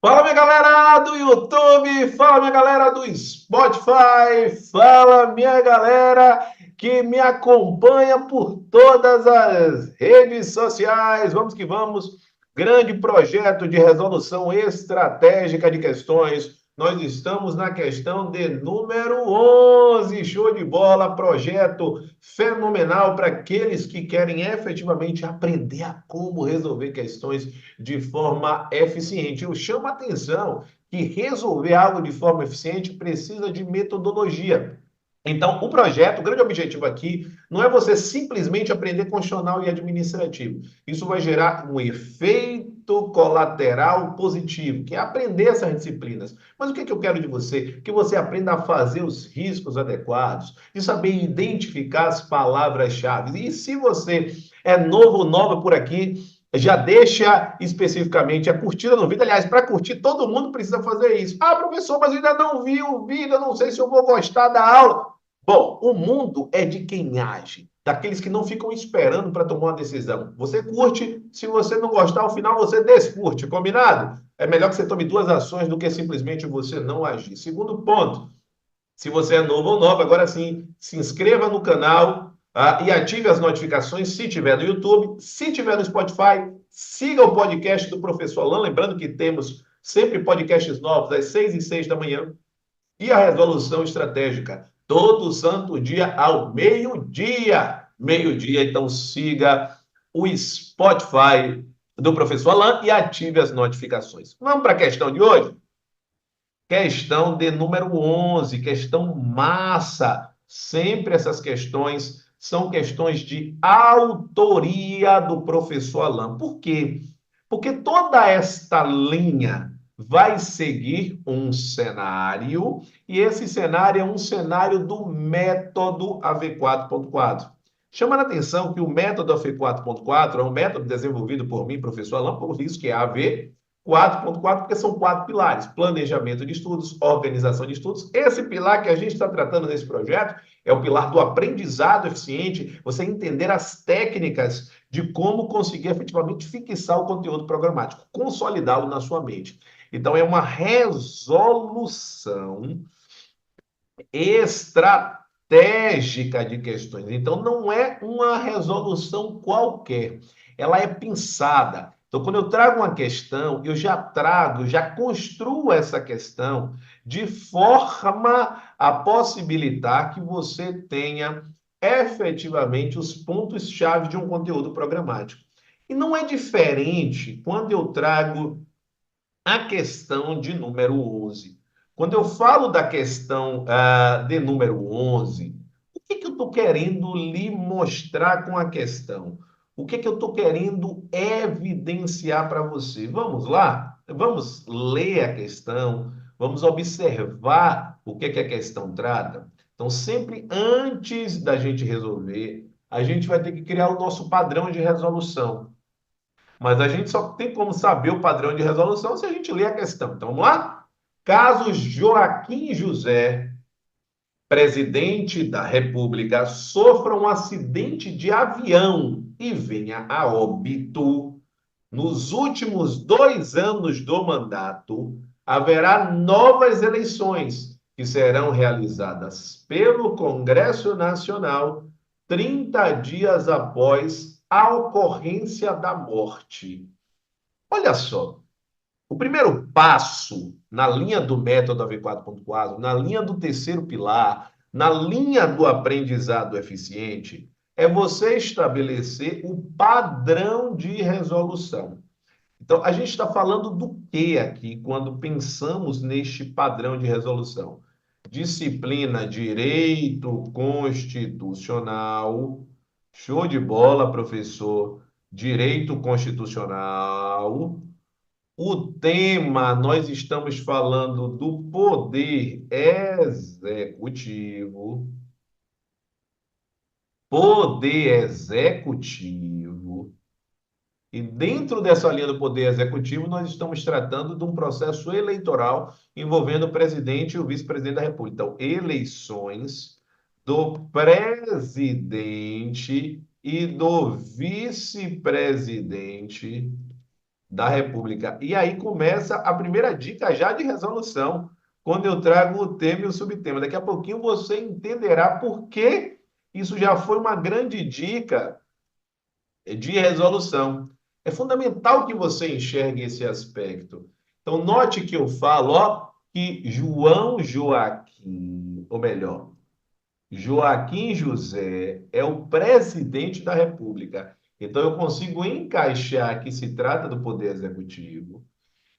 Fala, minha galera do YouTube, fala, minha galera do Spotify, fala, minha galera que me acompanha por todas as redes sociais. Vamos que vamos. Grande projeto de resolução estratégica de questões. Nós estamos na questão de número 11. Show de bola, projeto fenomenal para aqueles que querem efetivamente aprender a como resolver questões de forma eficiente. Eu chamo a atenção que resolver algo de forma eficiente precisa de metodologia. Então, o projeto, o grande objetivo aqui, não é você simplesmente aprender constitucional e administrativo. Isso vai gerar um efeito colateral positivo, que é aprender essas disciplinas. Mas o que eu quero de você? Que você aprenda a fazer os riscos adequados, e saber identificar as palavras-chave. E se você é novo ou nova por aqui, já deixa especificamente a curtida no vídeo. Aliás, para curtir, todo mundo precisa fazer isso. Ah, professor, mas eu ainda não vi o vídeo, eu não sei se eu vou gostar da aula. Bom, o mundo é de quem age, daqueles que não ficam esperando para tomar uma decisão. Você curte, se você não gostar, ao final você descurte, combinado? É melhor que você tome duas ações do que simplesmente você não agir. Segundo ponto, se você é novo ou nova, agora sim, se inscreva no canal, e ative as notificações se tiver no YouTube, se tiver no Spotify, siga o podcast do Professor Alan, lembrando que temos sempre podcasts novos às 6h06 da manhã, e a resolução estratégica, todo santo dia ao meio-dia. Meio-dia, então siga o Spotify do Professor Alan e ative as notificações. Vamos para a questão de hoje? Questão de número 11, questão massa. Sempre essas questões são questões de autoria do professor Alain. Por quê? Porque toda esta linha vai seguir um cenário, e esse cenário é um cenário do método AV4.4. Chamando a atenção que o método AV4.4 é um método desenvolvido por mim, professor Alain, por isso que é AV 4.4, porque são quatro pilares: planejamento de estudos, organização de estudos. Esse pilar que a gente está tratando nesse projeto é o pilar do aprendizado eficiente, você entender as técnicas de como conseguir efetivamente fixar o conteúdo programático, consolidá-lo na sua mente. Então, é uma resolução estratégica de questões. Então, não é uma resolução qualquer, ela é pensada. Então, quando eu trago uma questão, eu já trago, já construo essa questão de forma a possibilitar que você tenha efetivamente os pontos-chave de um conteúdo programático. E não é diferente quando eu trago a questão de número 11. Quando eu falo da questão de número 11, o que eu estou querendo lhe mostrar com a questão? O que eu estou querendo evidenciar para você? Vamos lá? Vamos ler a questão, vamos observar o que a questão trata. Então, sempre antes da gente resolver, a gente vai ter que criar o nosso padrão de resolução. Mas a gente só tem como saber o padrão de resolução se a gente ler a questão. Então, vamos lá? Caso Joaquim José, presidente da República, sofra um acidente de avião e venha a óbito nos últimos 2 anos do mandato, haverá novas eleições que serão realizadas pelo Congresso Nacional 30 dias após a ocorrência da morte. Olha só, o primeiro passo na linha do método AV4.4, na linha do terceiro pilar, na linha do aprendizado eficiente, é você estabelecer o padrão de resolução. Então, a gente está falando do que aqui quando pensamos neste padrão de resolução? Disciplina Direito Constitucional. Show de bola, professor. Direito Constitucional. O tema, nós estamos falando do poder executivo. Poder executivo. E dentro dessa linha do poder executivo, nós estamos tratando de um processo eleitoral envolvendo o presidente e o vice-presidente da República. Então, eleições do presidente e do vice-presidente da República. E aí começa a primeira dica já de resolução, quando eu trago o tema e o subtema. Daqui a pouquinho você entenderá por que isso já foi uma grande dica de resolução. É fundamental que você enxergue esse aspecto. Então, note que eu falo, ó, que João Joaquim, ou melhor, Joaquim José é o presidente da República. Então, eu consigo encaixar que se trata do Poder Executivo.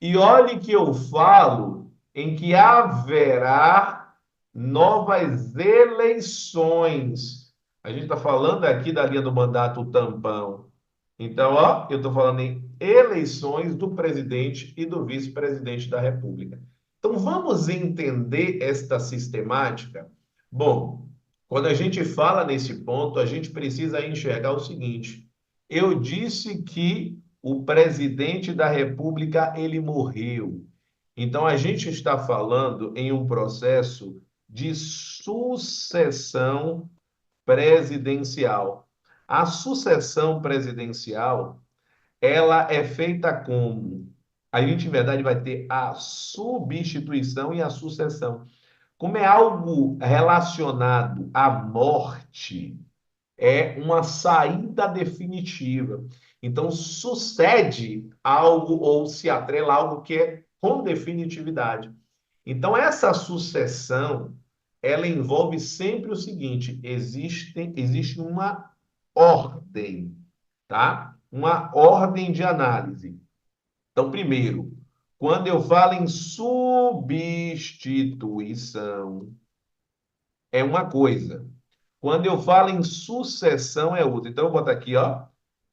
E olhe que eu falo em que haverá novas eleições. A gente está falando aqui da linha do mandato tampão. Então, ó, eu estou falando em eleições do presidente e do vice-presidente da República. Então, vamos entender esta sistemática? Bom, quando a gente fala nesse ponto, a gente precisa enxergar o seguinte: eu disse que o presidente da República ele morreu. Então, a gente está falando em um processo de sucessão presidencial. A sucessão presidencial, ela é feita como? A gente, em verdade, vai ter a substituição e a sucessão. Como é algo relacionado à morte, é uma saída definitiva. Então, sucede algo ou se atrela a algo que é com definitividade. Então, essa sucessão, ela envolve sempre o seguinte: existe uma ordem, tá? Uma ordem de análise. Então, primeiro, quando eu falo em substituição, é uma coisa. Quando eu falo em sucessão, é outra. Então, eu vou botar aqui, ó,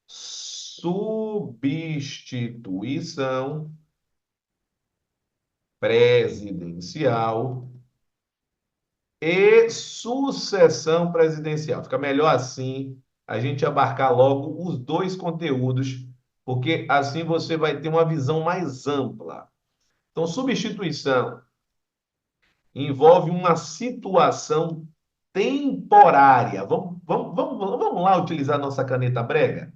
substituição presidencial e sucessão presidencial. Fica melhor assim a gente abarcar logo os dois conteúdos, porque assim você vai ter uma visão mais ampla. Então, substituição envolve uma situação temporária. Vamos lá utilizar nossa caneta brega?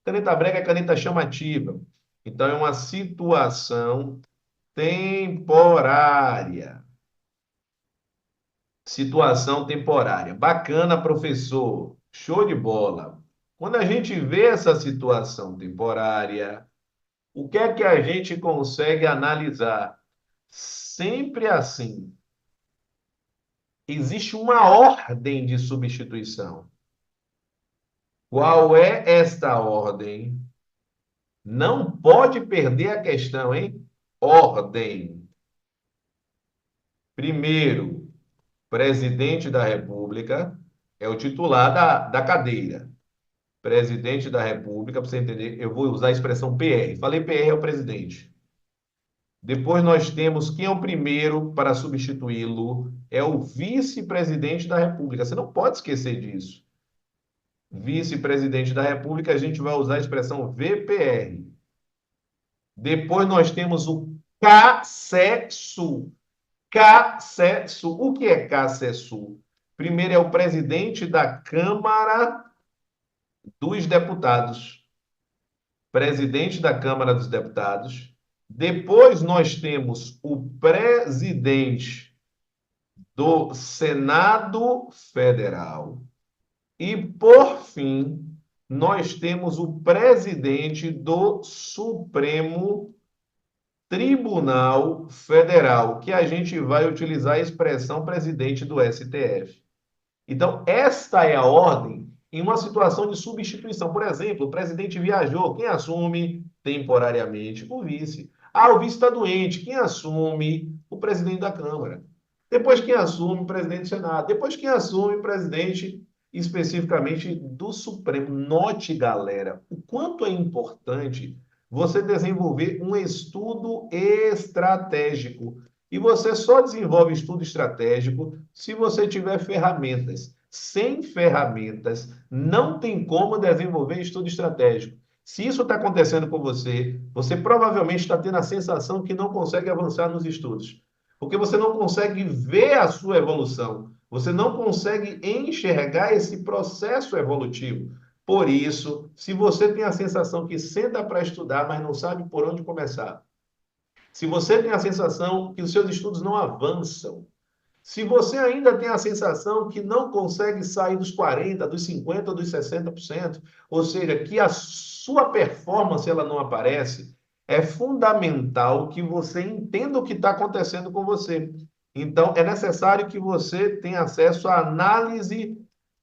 Caneta brega é caneta chamativa. Então, é uma situação temporária. Situação temporária. Bacana, professor. Show de bola. Quando a gente vê essa situação temporária, o que é que a gente consegue analisar? Sempre assim, existe uma ordem de substituição. Qual é esta ordem? Não pode perder a questão, hein? Ordem. Primeiro, presidente da República é o titular da cadeira. Presidente da República, para você entender, eu vou usar a expressão PR. Falei PR é o presidente. Depois nós temos quem é o primeiro para substituí-lo, é o vice-presidente da República. Você não pode esquecer disso. Vice-presidente da República, a gente vai usar a expressão VPR. Depois nós temos o CACESU. CACESU. O que é CACESU? Primeiro é o presidente da Câmara dos Deputados. Presidente da Câmara dos Deputados. Depois nós temos o presidente do Senado Federal. E, por fim, nós temos o presidente do Supremo Tribunal Federal, que a gente vai utilizar a expressão presidente do STF. Então, esta é a ordem em uma situação de substituição. Por exemplo, o presidente viajou, quem assume temporariamente? O vice. Ah, o vice está doente, quem assume? O presidente da Câmara. Depois, quem assume? O presidente do Senado. Depois, quem assume? O presidente especificamente do Supremo. Note, galera, o quanto é importante você desenvolver um estudo estratégico. E você só desenvolve estudo estratégico se você tiver ferramentas. Sem ferramentas, não tem como desenvolver estudo estratégico. Se isso está acontecendo com você, você provavelmente está tendo a sensação que não consegue avançar nos estudos. Porque você não consegue ver a sua evolução. Você não consegue enxergar esse processo evolutivo. Por isso, se você tem a sensação que senta para estudar, mas não sabe por onde começar, se você tem a sensação que os seus estudos não avançam, se você ainda tem a sensação que não consegue sair dos 40, dos 50, dos 60%, ou seja, que a sua performance ela não aparece, é fundamental que você entenda o que está acontecendo com você. Então, é necessário que você tenha acesso à análise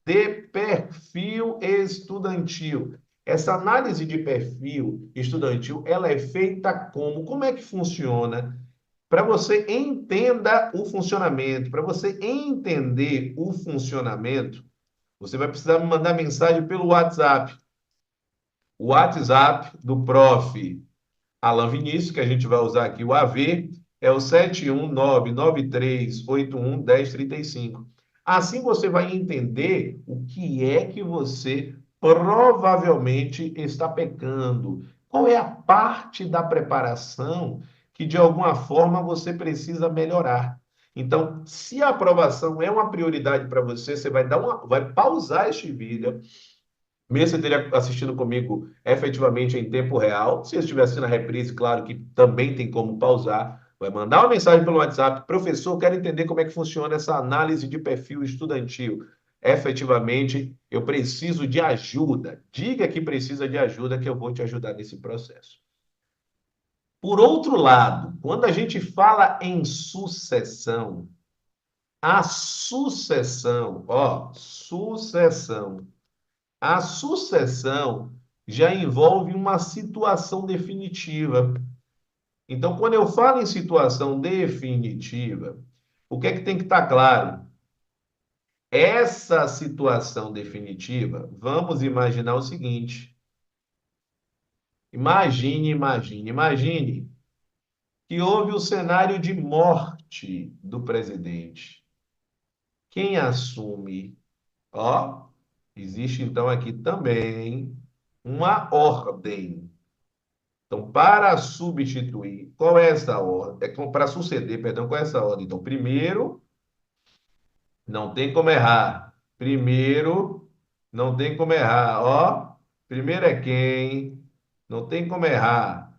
de perfil estudantil. Essa análise de perfil estudantil, ela é feita como? Como é que funciona? Para você entenda o funcionamento, para você entender o funcionamento, você vai precisar me mandar mensagem pelo WhatsApp. O WhatsApp do prof. Alan Vinícius, que a gente vai usar aqui, o AV, é o 71993811035. Assim você vai entender o que é que você provavelmente está pecando. Qual é a parte da preparação que, de alguma forma, você precisa melhorar. Então, se a aprovação é uma prioridade para você, você vai pausar este vídeo, mesmo você esteja assistindo comigo efetivamente em tempo real. Se eu estiver assistindo a reprise, claro que também tem como pausar. Vai mandar uma mensagem pelo WhatsApp. Professor, quero entender como é que funciona essa análise de perfil estudantil. Efetivamente, eu preciso de ajuda. Diga que precisa de ajuda, que eu vou te ajudar nesse processo. Por outro lado, quando a gente fala em sucessão, a sucessão, sucessão. A sucessão já envolve uma situação definitiva. Então, quando eu falo em situação definitiva, o que é que tem que estar claro? Essa situação definitiva, vamos imaginar o seguinte: imagine que houve o cenário de morte do presidente. Quem assume? Ó, existe então aqui também uma ordem. Então, para substituir, qual é essa ordem? Para suceder, perdão, qual é essa ordem? Então, primeiro, não tem como errar. Primeiro, não tem como errar. Ó, primeiro é quem? Não tem como errar.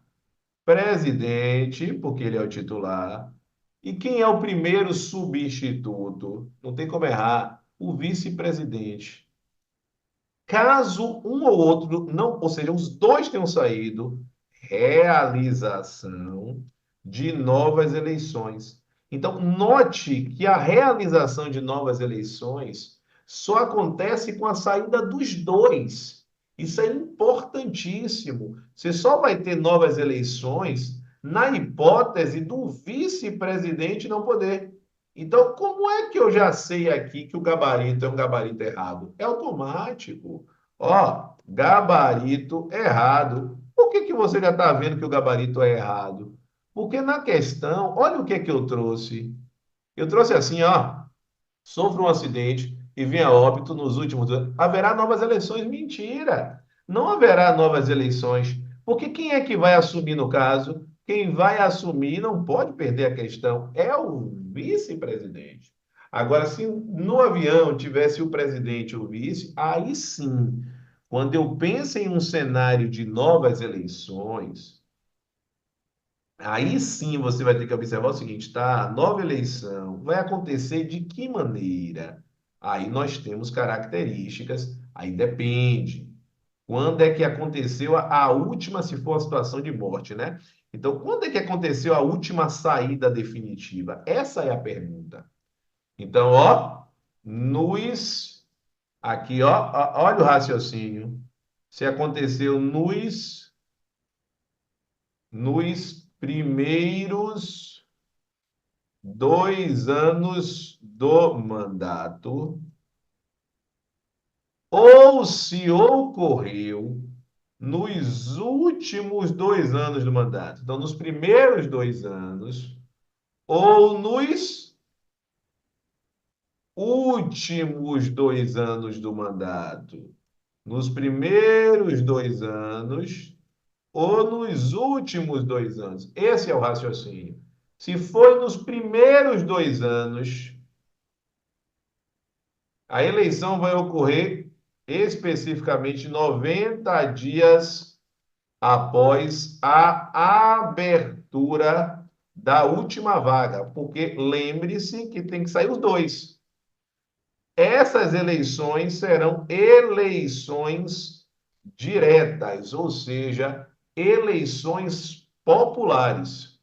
Presidente, porque ele é o titular. E quem é o primeiro substituto? Não tem como errar. O vice-presidente. Caso um ou outro não, ou seja, os dois tenham saído, realização de novas eleições. Então, note que a realização de novas eleições só acontece com a saída dos dois. Isso é importantíssimo. Você só vai ter novas eleições na hipótese do vice-presidente não poder. Então, como é que eu já sei aqui que o gabarito é um gabarito errado? É automático. Ó, gabarito errado. Por que que você já está vendo que o gabarito é errado? Porque na questão, olha o que é que eu trouxe. Eu trouxe assim, ó, sofra um acidente e venha a óbito nos últimos anos. Haverá novas eleições? Mentira! Não haverá novas eleições. Porque quem é que vai assumir no caso? Quem vai assumir não pode perder a questão, é o vice-presidente. Agora, se no avião tivesse o presidente e o vice, aí sim, quando eu penso em um cenário de novas eleições, aí sim você vai ter que observar o seguinte, tá? Nova eleição vai acontecer de que maneira? Aí nós temos características, aí depende. Quando é que aconteceu a última, se for a situação de morte, né? Então, quando é que aconteceu a última saída definitiva? Essa é a pergunta. Então, ó, aqui, olha o raciocínio. Se aconteceu nos primeiros 2 anos do mandato, ou se ocorreu nos últimos 2 anos do mandato. Então, nos primeiros 2 anos, ou nos últimos 2 anos do mandato. Nos primeiros 2 anos, ou nos últimos 2 anos. Esse é o raciocínio. Se foi nos primeiros 2 anos, a eleição vai ocorrer especificamente 90 dias após a abertura da última vaga, porque lembre-se que tem que sair os dois. Essas eleições serão eleições diretas, ou seja, eleições populares.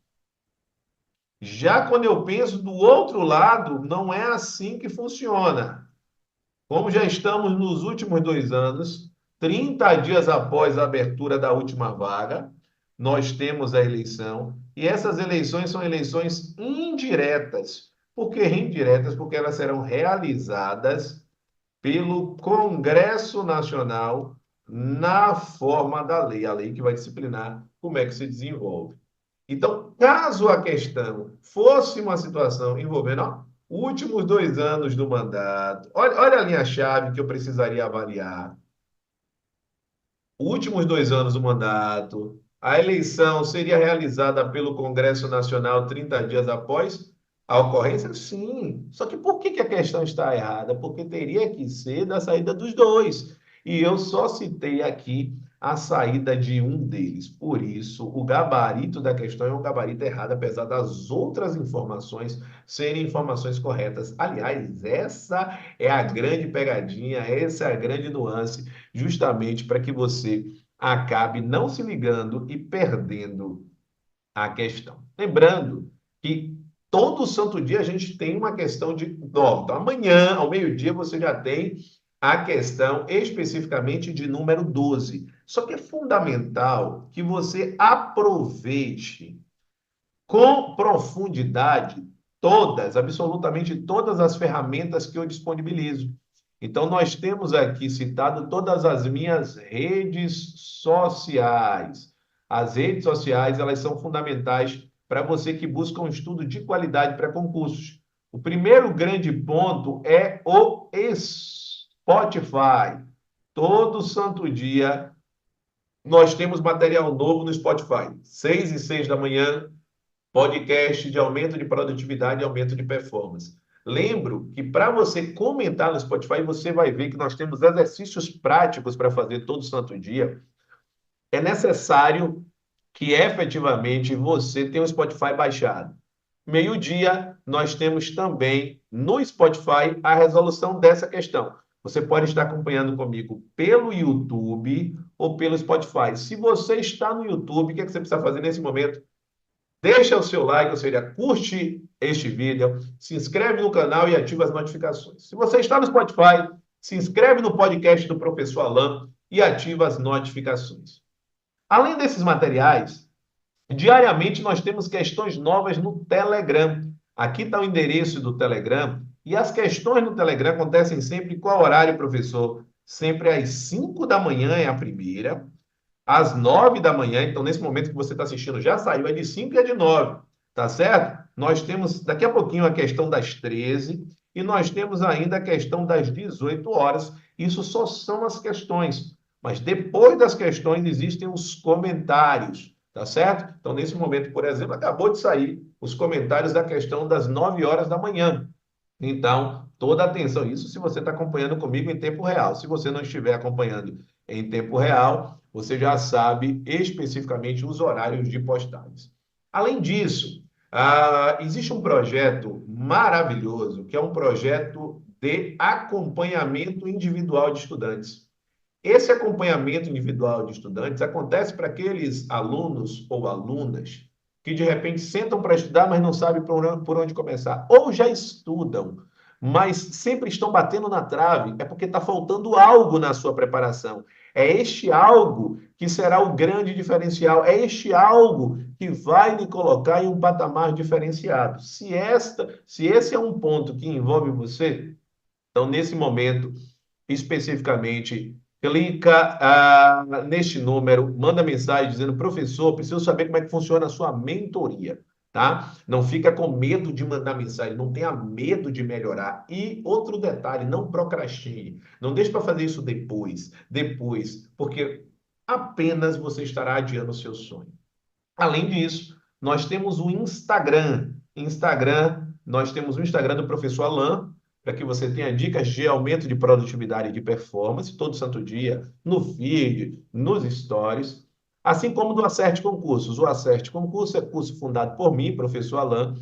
Já quando eu penso do outro lado, não é assim que funciona. Como já estamos nos últimos 2 anos, 30 dias após a abertura da última vaga, nós temos a eleição, e essas eleições são eleições indiretas. Por que indiretas? Porque elas serão realizadas pelo Congresso Nacional na forma da lei, a lei que vai disciplinar como é que se desenvolve. Então, caso a questão fosse uma situação envolvendo ó, últimos 2 anos do mandato, olha a linha-chave que eu precisaria avaliar. Últimos 2 anos do mandato, a eleição seria realizada pelo Congresso Nacional 30 dias após a ocorrência? Sim. Só que por que que a questão está errada? Porque teria que ser da saída dos dois. E eu só citei aqui a saída de um deles. Por isso, o gabarito da questão é um gabarito errado, apesar das outras informações serem informações corretas. Aliás, essa é a grande pegadinha, essa é a grande nuance justamente para que você acabe não se ligando e perdendo a questão. Lembrando que todo santo dia a gente tem uma questão de. Ó, então, amanhã, ao meio-dia, você já tem a questão especificamente de número 12. Só que é fundamental que você aproveite com profundidade todas, absolutamente todas as ferramentas que eu disponibilizo. Então, nós temos aqui citado todas as minhas redes sociais. As redes sociais, elas são fundamentais para você que busca um estudo de qualidade para concursos. O primeiro grande ponto é o Spotify. Todo santo dia nós temos material novo no Spotify. 6 e 6 da manhã, podcast de aumento de produtividade e aumento de performance. Lembro que para você comentar no Spotify, você vai ver que nós temos exercícios práticos para fazer todo santo dia. É necessário que efetivamente você tenha o Spotify baixado. Meio-dia, nós temos também no Spotify a resolução dessa questão. Você pode estar acompanhando comigo pelo YouTube ou pelo Spotify. Se você está no YouTube, o que é que você precisa fazer nesse momento? Deixa o seu like, ou seja, curte este vídeo, se inscreve no canal e ativa as notificações. Se você está no Spotify, se inscreve no podcast do Professor Alan e ativa as notificações. Além desses materiais, diariamente nós temos questões novas no Telegram. Aqui está o endereço do Telegram. E as questões no Telegram acontecem sempre qual horário, professor? Sempre às 5 da manhã é a primeira, às 9 da manhã. Então, nesse momento que você está assistindo, já saiu, é de 5 e é de 9, tá certo? Nós temos daqui a pouquinho a questão das 13 e nós temos ainda a questão das 18 horas. Isso só são as questões. Mas depois das questões existem os comentários, tá certo? Então, nesse momento, por exemplo, acabou de sair os comentários da questão das 9 horas da manhã. Então, toda atenção. Isso se você está acompanhando comigo em tempo real. Se você não estiver acompanhando em tempo real, você já sabe especificamente os horários de postagens. Além disso, existe um projeto maravilhoso, que é um projeto de acompanhamento individual de estudantes. Esse acompanhamento individual de estudantes acontece para aqueles alunos ou alunas que de repente sentam para estudar, mas não sabem por onde começar, ou já estudam, mas sempre estão batendo na trave, é porque está faltando algo na sua preparação. É este algo que será o grande diferencial, é este algo que vai lhe colocar em um patamar diferenciado. Se esse é um ponto que envolve você, então nesse momento especificamente, clica neste número, manda mensagem dizendo, professor, preciso saber como é que funciona a sua mentoria, tá? Não fica com medo de mandar mensagem, não tenha medo de melhorar. E outro detalhe, não procrastine. Não deixe para fazer isso depois, porque apenas você estará adiando o seu sonho. Além disso, nós temos o Instagram. Nós temos o Instagram do professor Alan, para que você tenha dicas de aumento de produtividade e de performance todo santo dia, no feed, nos stories, assim como do Acerte Concursos. O Acerte Concurso é curso fundado por mim, professor Alain,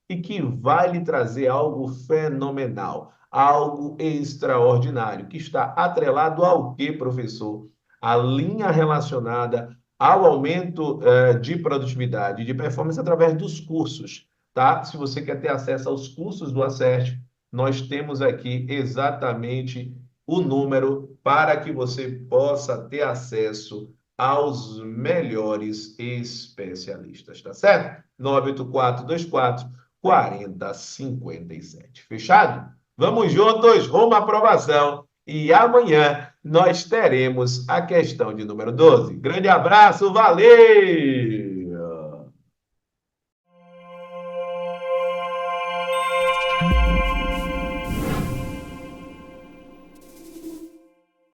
e que vai lhe trazer algo fenomenal, algo extraordinário, que está atrelado ao que, professor? A linha relacionada ao aumento de produtividade e de performance através dos cursos, tá? Se você quer ter acesso aos cursos do Acerte, nós temos aqui exatamente o número para que você possa ter acesso aos melhores especialistas, tá certo? 98424 4057. Fechado? Vamos juntos, rumo à aprovação. E amanhã nós teremos a questão de número 12. Grande abraço, valeu!